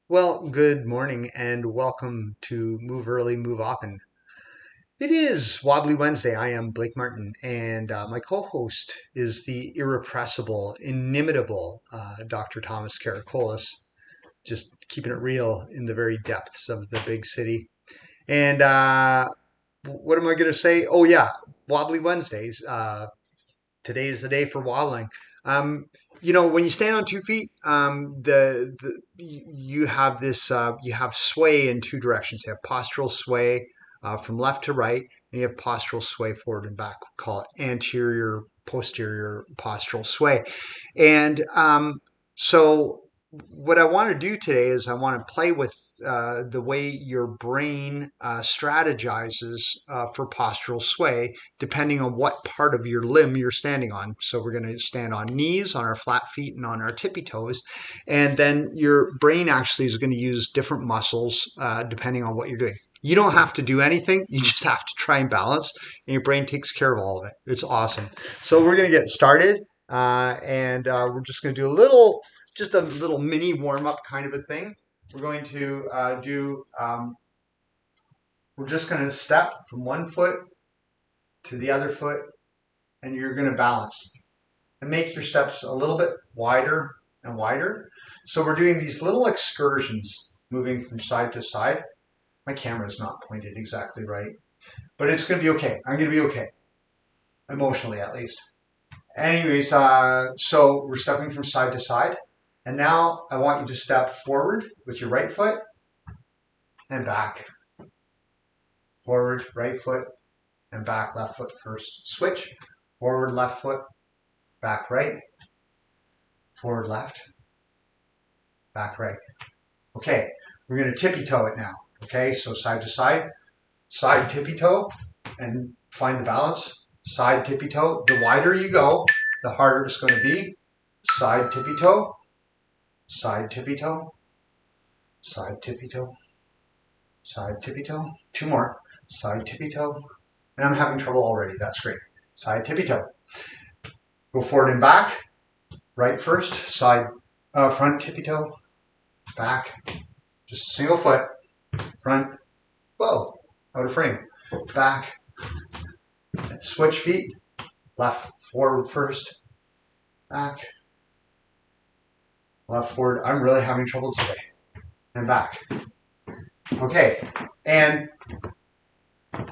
Well, good morning and welcome to Move Early, Move Often. It is Wobbly Wednesday. I am Blake Martin, and my co host is the irrepressible, inimitable Dr. Thomas Karakolis, just keeping it real in the very depths of the big city. And what am I going to say? Oh, yeah, Wobbly Wednesdays. Today is the day for wobbling. Um, when you stand on 2 feet, you have this you have sway in two directions. You have postural sway from left to right, and you have postural sway forward and back. We call it anterior posterior postural sway. And so, what I want to do today is I want to play with the way your brain strategizes for postural sway depending on what part of your limb you're standing on. So we're going to stand on knees, on our flat feet, and on our tippy toes. And then your brain actually is going to use different muscles depending on what you're doing. You don't have to do anything. You just have to try and balance, and your brain takes care of all of it. It's awesome. So we're going to get started, and we're just going to do just a little mini warm-up kind of a thing. We're going to we're just going to step from one foot to the other foot, and you're going to balance and make your steps a little bit wider and wider. So we're doing these little excursions, moving from side to side. My camera is not pointed exactly right, but it's going to be okay. I'm going to be okay, emotionally at least. Anyways, so we're stepping from side to side, and now I want you to step forward with your right foot and back. Forward, right foot, and back, left foot first. Switch, forward, left foot, back, right, forward, left, back, right. Okay, we're going to tippy toe it now. Okay, so side to side tippy toe, and find the balance. Side tippy toe. The wider you go, the harder it's going to be. Side tippy toe, side tippy toe, side tippy toe, side tippy toe. Two more. Side tippy toe. And I'm having trouble already. That's great. Side tippy toe. Go forward and back. Right first. Side, front tippy toe. Back. Just a single foot. Front. Whoa. Out of frame. Back. Switch feet. Left forward first. Back. Left forward. I'm really having trouble today. And back. Okay. And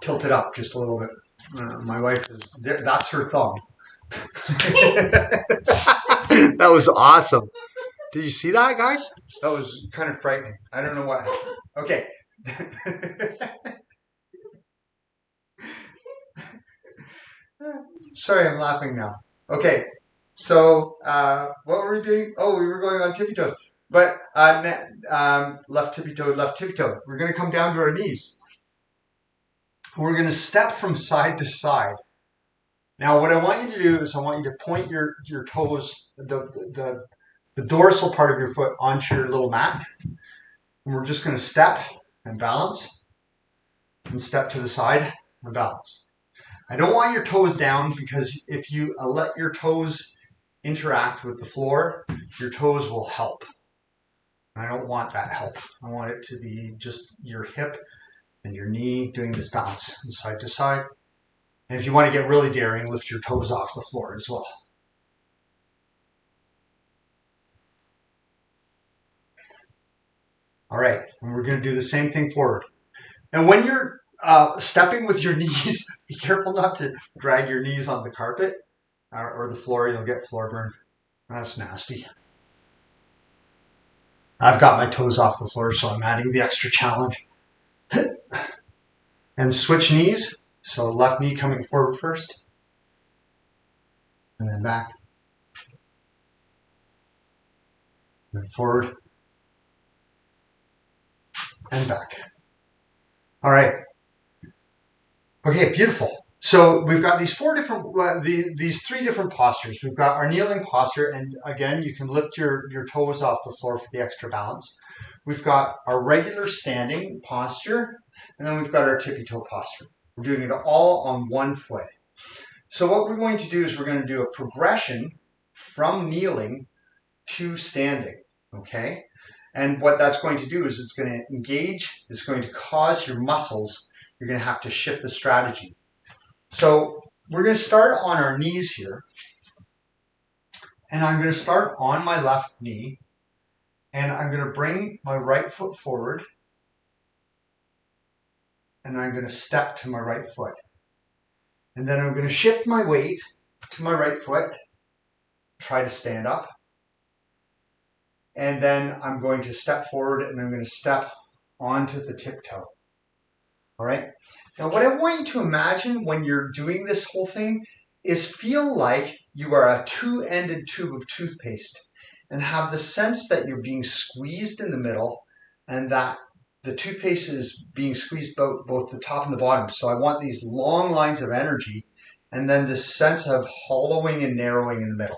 tilt it up just a little bit. My wife is there. That's her thumb. That was awesome. Did you see that, guys? That was kind of frightening. I don't know what happened. Okay. Sorry, I'm laughing now. Okay. So, what were we doing? Oh, we were going on tippy toes. But left tippy toe, left tippy toe. We're going to come down to our knees. We're going to step from side to side. Now, what I want you to do is I want you to point your toes, the dorsal part of your foot onto your little mat. And we're just going to step and balance and step to the side and balance. I don't want your toes down because if you let your toes interact with the floor, your toes will help. I don't want that help. I want it to be just your hip and your knee doing this balance from side to side. And if you want to get really daring, lift your toes off the floor as well. All right, and we're going to do the same thing forward. And when you're stepping with your knees, be careful not to drag your knees on the carpet or the floor. You'll get floor burn. That's nasty. I've got my toes off the floor, so I'm adding the extra challenge. And switch knees. So left knee coming forward first. And then back. And then forward. And back. All right. Okay, beautiful. So we've got these these three different postures. We've got our kneeling posture, and again, you can lift your toes off the floor for the extra balance. We've got our regular standing posture, and then we've got our tippy toe posture. We're doing it all on one foot. So what we're going to do is we're going to do a progression from kneeling to standing, okay? And what that's going to do is it's going to engage, it's going to cause your muscles, you're going to have to shift the strategy. So we're going to start on our knees here. And I'm going to start on my left knee. And I'm going to bring my right foot forward. And I'm going to step to my right foot. And then I'm going to shift my weight to my right foot. Try to stand up. And then I'm going to step forward and I'm going to step onto the tiptoe. All right. Now, what I want you to imagine when you're doing this whole thing is feel like you are a two-ended tube of toothpaste and have the sense that you're being squeezed in the middle and that the toothpaste is being squeezed both the top and the bottom. So I want these long lines of energy and then this sense of hollowing and narrowing in the middle.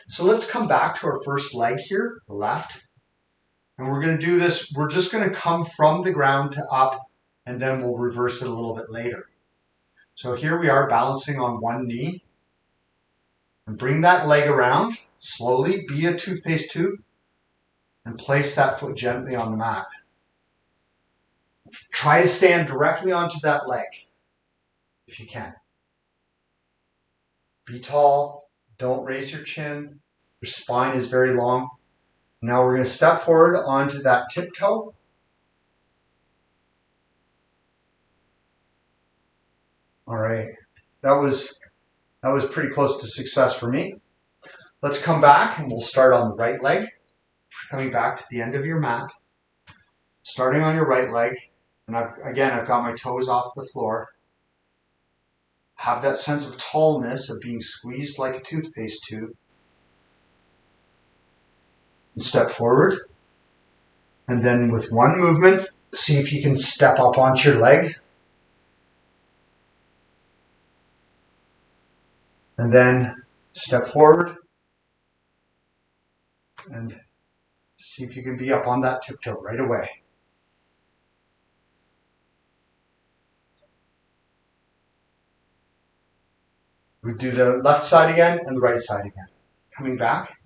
So let's come back to our first leg here, the left. And we're going to do this. We're just going to come from the ground to up, and then we'll reverse it a little bit later. So here we are balancing on one knee. And bring that leg around slowly, be a toothpaste tube, and place that foot gently on the mat. Try to stand directly onto that leg if you can. Be tall. Don't raise your chin. Your spine is very long. Now we're going to step forward onto that tiptoe. All right. That was pretty close to success for me. Let's come back and we'll start on the right leg. Coming back to the end of your mat. Starting on your right leg. And I've got my toes off the floor. Have that sense of tallness of being squeezed like a toothpaste tube. And step forward. And then with one movement, see if you can step up onto your leg. And then step forward. And see if you can be up on that tiptoe right away. We do the left side again and the right side again. Coming back.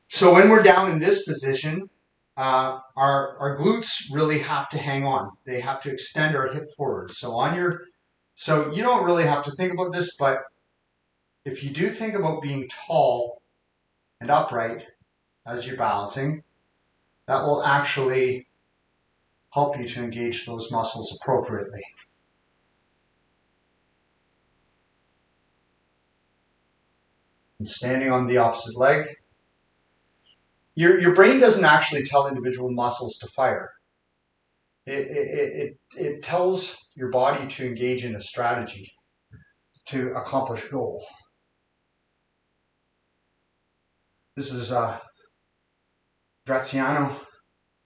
So when we're down in this position, our glutes really have to hang on. They have to extend our hip forward. So you don't really have to think about this, but if you do think about being tall and upright as you're balancing, that will actually help you to engage those muscles appropriately. And standing on the opposite leg. Your brain doesn't actually tell individual muscles to fire. It tells your body to engage in a strategy to accomplish a goal. This is Graziano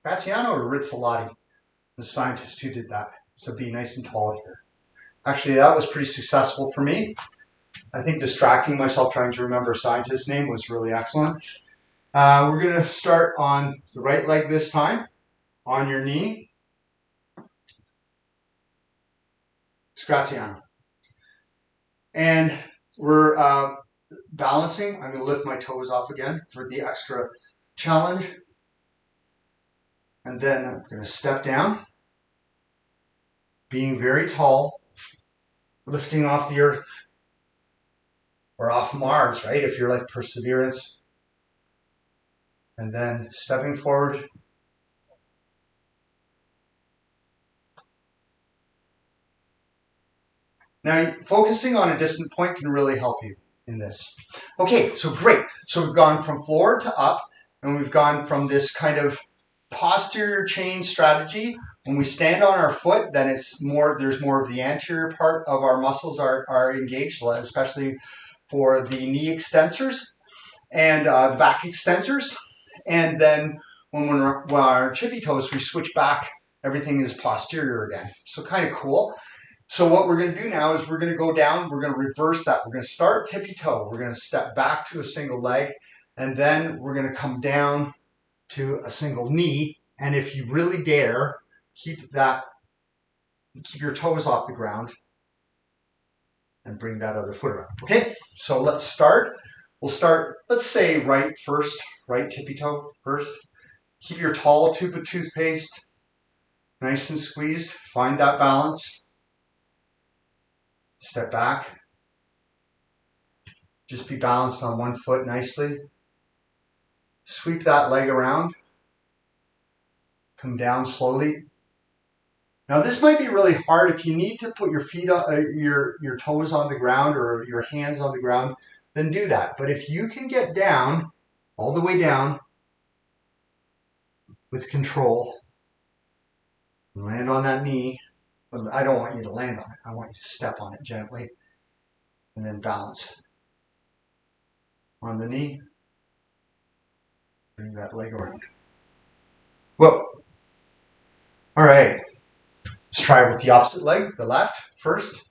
or Rizzolatti, the scientist who did that. So be nice and tall here. Actually, that was pretty successful for me. I think distracting myself trying to remember a scientist's name was really excellent. We're going to start on the right leg this time, on your knee. It's Graziano. And we're balancing. I'm going to lift my toes off again for the extra challenge. And then I'm going to step down, being very tall, lifting off the earth or off Mars, right? If you're like Perseverance. And then stepping forward. Now, focusing on a distant point can really help you in this. Okay, so great. So we've gone from floor to up, and we've gone from this kind of posterior chain strategy. When we stand on our foot, then there's more of the anterior part of our muscles are engaged, especially for the knee extensors and the back extensors. And then when we're on our tippy toes, we switch back. Everything is posterior again. So kind of cool. So what we're going to do now is we're going to go down. We're going to reverse that. We're going to start tippy toe. We're going to step back to a single leg. And then we're going to come down to a single knee. And if you really dare, keep your toes off the ground and bring that other foot around. Okay, so let's start. We'll start, let's say right first, right tippy toe first. Keep your tall tube of toothpaste nice and squeezed. Find that balance. Step back. Just be balanced on one foot nicely. Sweep that leg around. Come down slowly. Now this might be really hard. If you need to put your feet, your toes on the ground or your hands on the ground, then do that. But if you can get down, all the way down, with control, land on that knee. But I don't want you to land on it. I want you to step on it gently, and then balance on the knee. Bring that leg around. Whoa. All right. Let's try with the opposite leg, the left first.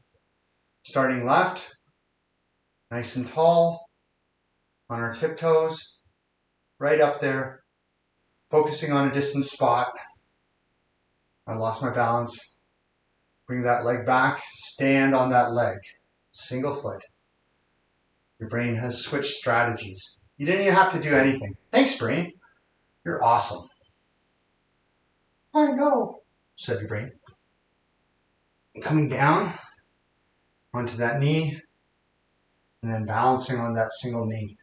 Starting left, nice and tall, on our tiptoes, right up there, focusing on a distant spot. I lost my balance. Bring that leg back, stand on that leg, single foot. Your brain has switched strategies. You didn't even have to do anything. Thanks, brain. You're awesome. I know, said your brain. Coming down onto that knee, and then balancing on that single knee.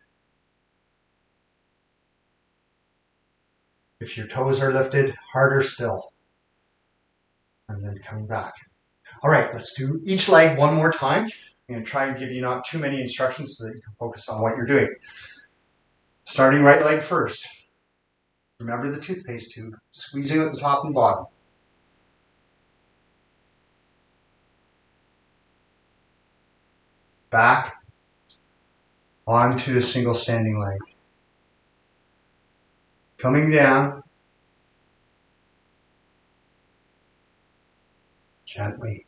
If your toes are lifted, harder still. And then coming back. All right, let's do each leg one more time. I'm going to try and give you not too many instructions so that you can focus on what you're doing. Starting right leg first. Remember the toothpaste tube, squeezing at the top and bottom. Back onto a single standing leg. Coming down gently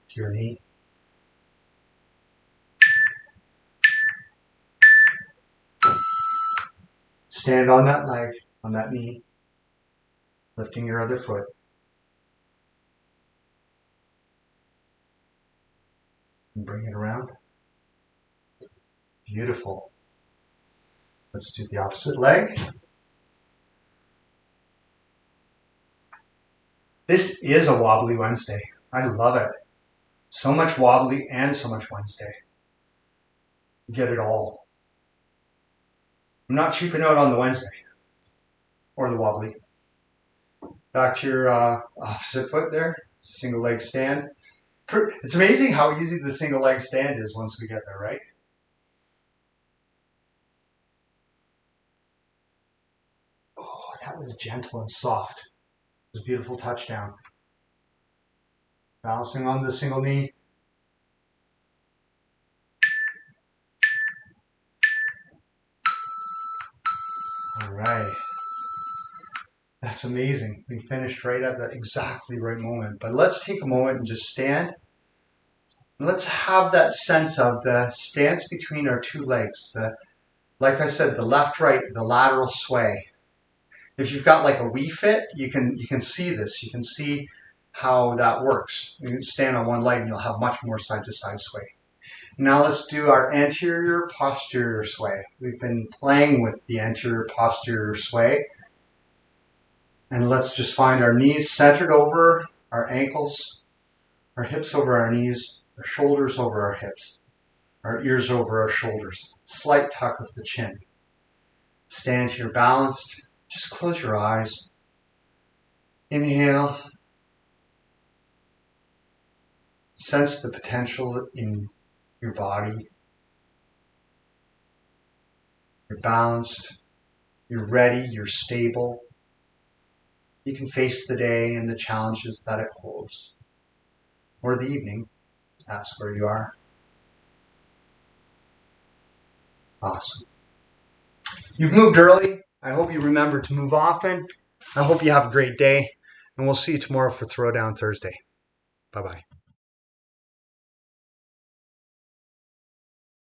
to your knee. Stand on that leg, on that knee, lifting your other foot. And bring it around. Beautiful. Let's do the opposite leg. This is a wobbly Wednesday. I love it. So much wobbly and so much Wednesday. You get it all. I'm not cheaping out on the Wednesday or the wobbly. Back to your opposite foot there. Single leg stand. It's amazing how easy the single leg stand is once we get there, right? Oh, that was gentle and soft. It was a beautiful touchdown. Balancing on the single knee. All right. That's amazing. We finished right at the exactly right moment. But let's take a moment and just stand. Let's have that sense of the stance between our two legs. Like I said, the left-right, the lateral sway. If you've got like a Wii Fit, you can see this. You can see how that works. You can stand on one leg and you'll have much more side-to-side sway. Now let's do our anterior-posterior sway. We've been playing with the anterior-posterior sway. And let's just find our knees centered over our ankles, our hips over our knees, our shoulders over our hips, our ears over our shoulders. Slight tuck of the chin. Stand here balanced. Just close your eyes. Inhale. Sense the potential in your body. You're balanced. You're ready. You're stable. You can face the day and the challenges that it holds. Or the evening. That's where you are. Awesome. You've moved early. I hope you remember to move often. I hope you have a great day. And we'll see you tomorrow for Throwdown Thursday. Bye-bye.